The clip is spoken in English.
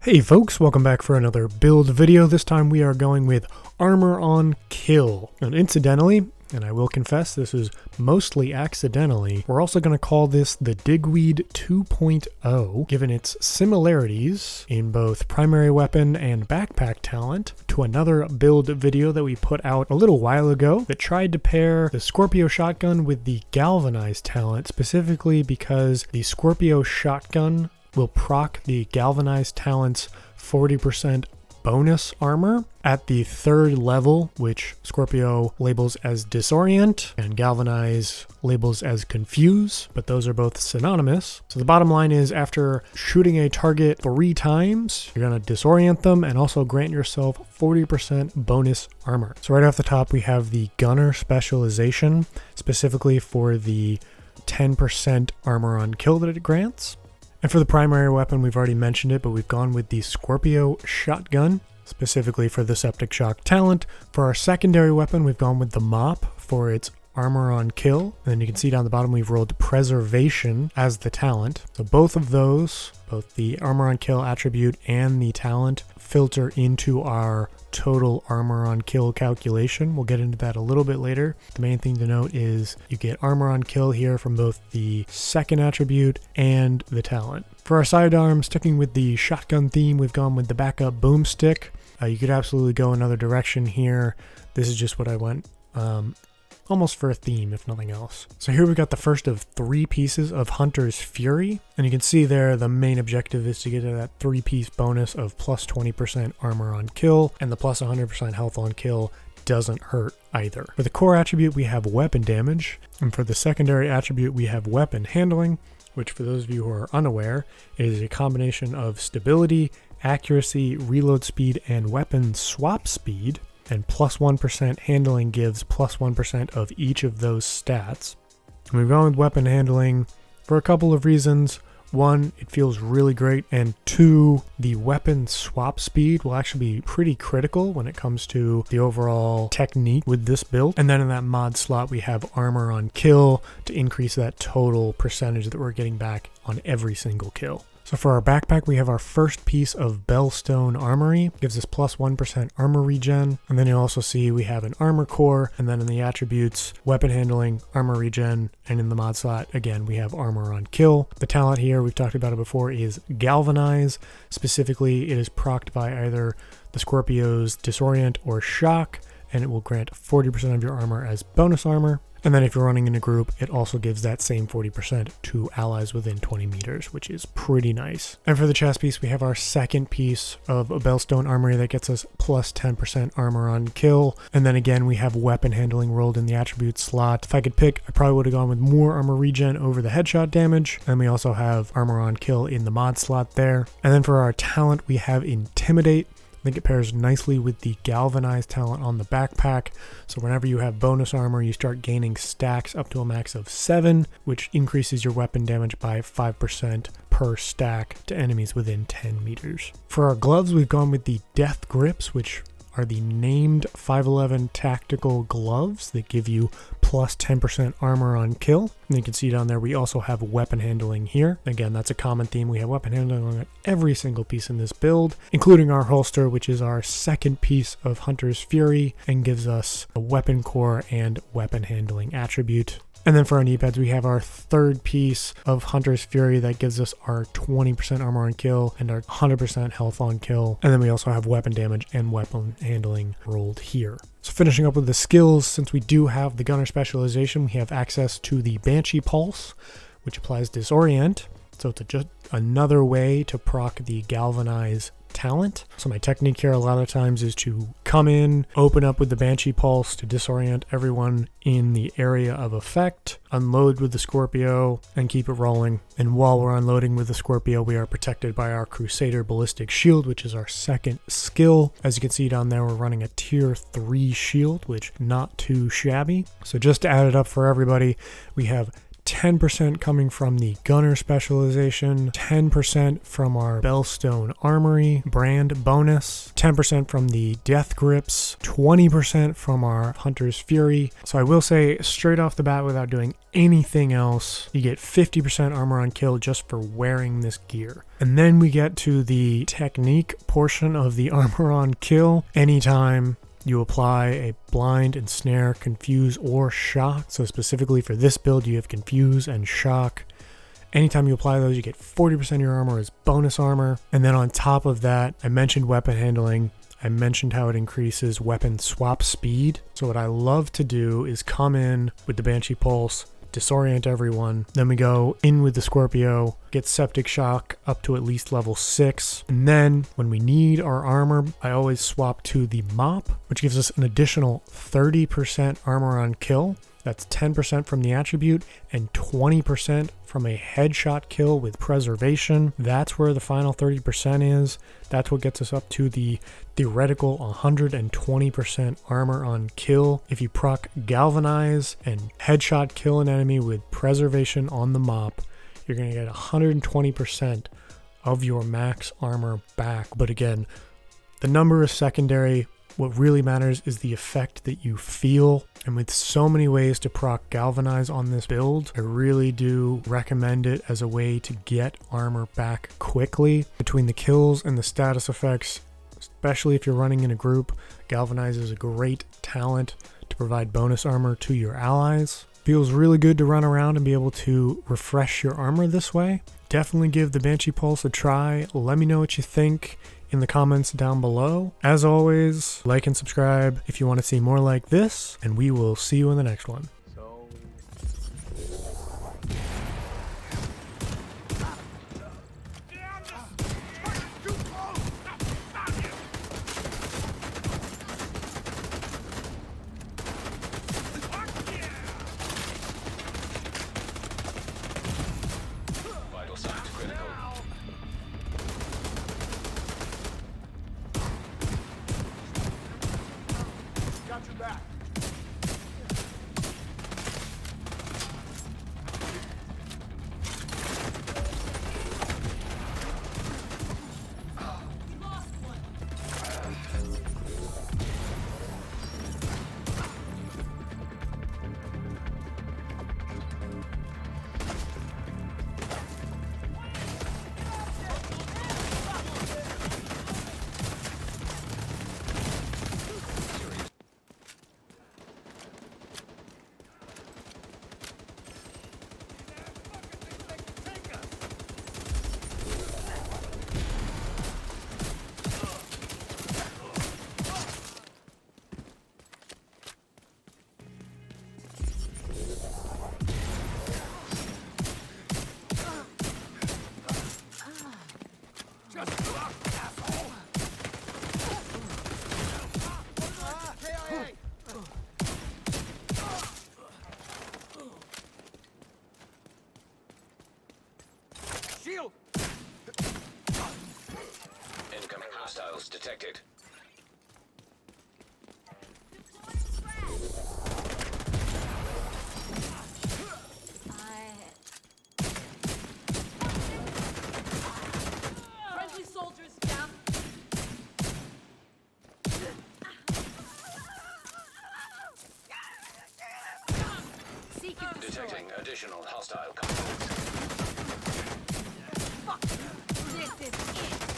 Hey folks, welcome back for another build video. This time we are going with armor on kill. And incidentally, and I will confess this is mostly accidentally, we're also going to call this the Digweed 2.0, given its similarities in both primary weapon and backpack talent to another build video that we put out a little while ago that tried to pair the Scorpio shotgun with the Galvanize talent, specifically because the Scorpio shotgun will proc the Galvanize talent's 40% bonus armor at the third level, which Scorpio labels as disorient and Galvanize labels as confuse, but those are both synonymous. So the bottom line is, after shooting a target 3 times, you're going to disorient them and also grant yourself 40% bonus armor. So right off the top, we have the gunner specialization, specifically for the 10% armor on kill that it grants. And for the primary weapon, we've already mentioned it, but we've gone with the Scorpio shotgun, specifically for the septic shock talent. For our secondary weapon, we've gone with the mop for its armor on kill. And then you can see down the bottom, we've rolled preservation as the talent. So both of those, both the armor on kill attribute and the talent, filter into our total armor on kill calculation. We'll get into that a little bit later. The main thing to note is you get armor on kill here from both the second attribute and the talent. For our sidearm, sticking with the shotgun theme, we've gone with the backup boomstick. You could absolutely go another direction here. This is just what I went almost for a theme, if nothing else. So here we've got the first of 3 pieces of Hunter's Fury, and you can see there the main objective is to get to that 3-piece bonus of plus 20% armor on kill, and the plus 100% health on kill doesn't hurt either. For the core attribute, we have weapon damage, and for the secondary attribute, we have weapon handling, which for those of you who are unaware, is a combination of stability, accuracy, reload speed, and weapon swap speed. And plus 1% handling gives plus 1% of each of those stats. And we've gone with weapon handling for a couple of reasons. 1, it feels really great, and 2, the weapon swap speed will actually be pretty critical when it comes to the overall technique with this build. And then in that mod slot, we have armor on kill to increase that total percentage that we're getting back on every single kill. So for our backpack, we have our first piece of Bellstone Armory, gives us plus 1% armor regen. And then you'll also see we have an armor core, and then in the attributes, weapon handling, armor regen, and in the mod slot, again, we have armor on kill. The talent here, we've talked about it before, is Galvanize. Specifically, it is procced by either the Scorpio's disorient or shock, and it will grant 40% of your armor as bonus armor. And then if you're running in a group, it also gives that same 40% to allies within 20 meters, which is pretty nice. And for the chest piece, we have our second piece of a Bellstone Armory that gets us plus 10% armor on kill. And then again, we have weapon handling rolled in the attribute slot. If I could pick, I probably would have gone with more armor regen over the headshot damage. And we also have armor on kill in the mod slot there. And then for our talent, we have Intimidate. I think it pairs nicely with the Galvanize talent on the backpack. So whenever you have bonus armor, you start gaining stacks up to a max of 7, which increases your weapon damage by 5% per stack to enemies within 10 meters. For our gloves, we've gone with the Death Grips, which are the named 511 tactical gloves that give you plus 10% armor on kill. And you can see down there we also have weapon handling here. Again, that's a common theme. We have weapon handling on every single piece in this build, including our holster, which is our second piece of Hunter's Fury and gives us a weapon core and weapon handling attribute. And then for our knee pads, we have our third piece of Hunter's Fury that gives us our 20% armor on kill and our 100% health on kill. And then we also have weapon damage and weapon handling rolled here. So finishing up with the skills, since we do have the gunner specialization, we have access to the Banshee Pulse, which applies disorient. So it's just another way to proc the Galvanize talent. So my technique here a lot of times is to come in, open up with the Banshee Pulse to disorient everyone in the area of effect, unload with the Scorpio, and keep it rolling. And while we're unloading with the Scorpio, we are protected by our Crusader Ballistic Shield, which is our second skill. As you can see down there, we're running a tier 3 shield, which not too shabby. So just to add it up for everybody, we have 10% coming from the gunner specialization, 10% from our Bellstone Armory brand bonus, 10% from the death grips, 20% from our Hunter's Fury. So I will say straight off the bat, without doing anything else, you get 50% armor on kill just for wearing this gear. And then we get to the technique portion of the armor on kill. Anytime you apply a blind, ensnare, confuse, or shock. So specifically for this build, you have confuse and shock. Anytime you apply those, you get 40% of your armor as bonus armor. And then on top of that, I mentioned weapon handling. I mentioned how it increases weapon swap speed. So what I love to do is come in with the Banshee Pulse, disorient everyone. Then we go in with the Scorpio, get Septic Shock up to at least level 6. And then when we need our armor, I always swap to the Mop, which gives us an additional 30% armor on kill. That's 10% from the attribute and 20% from a headshot kill with preservation. That's where the final 30% is. That's what gets us up to the theoretical 120% armor on kill. If you proc Galvanize and headshot kill an enemy with preservation on the Mop, you're going to get 120% of your max armor back. But again, the number is secondary. What really matters is the effect that you feel. And with so many ways to proc Galvanize on this build, I really do recommend it as a way to get armor back quickly. Between the kills and the status effects, especially if you're running in a group, Galvanize is a great talent to provide bonus armor to your allies. Feels really good to run around and be able to refresh your armor this way. Definitely give the Banshee Pulse a try. Let me know what you think in the comments down below. As always, like and subscribe if you want to see more like this, and we will see you in the next one. Got your back. Shield! Incoming hostiles detected. Friendly soldiers down. Detecting additional hostile contacts. Fuck. This is it.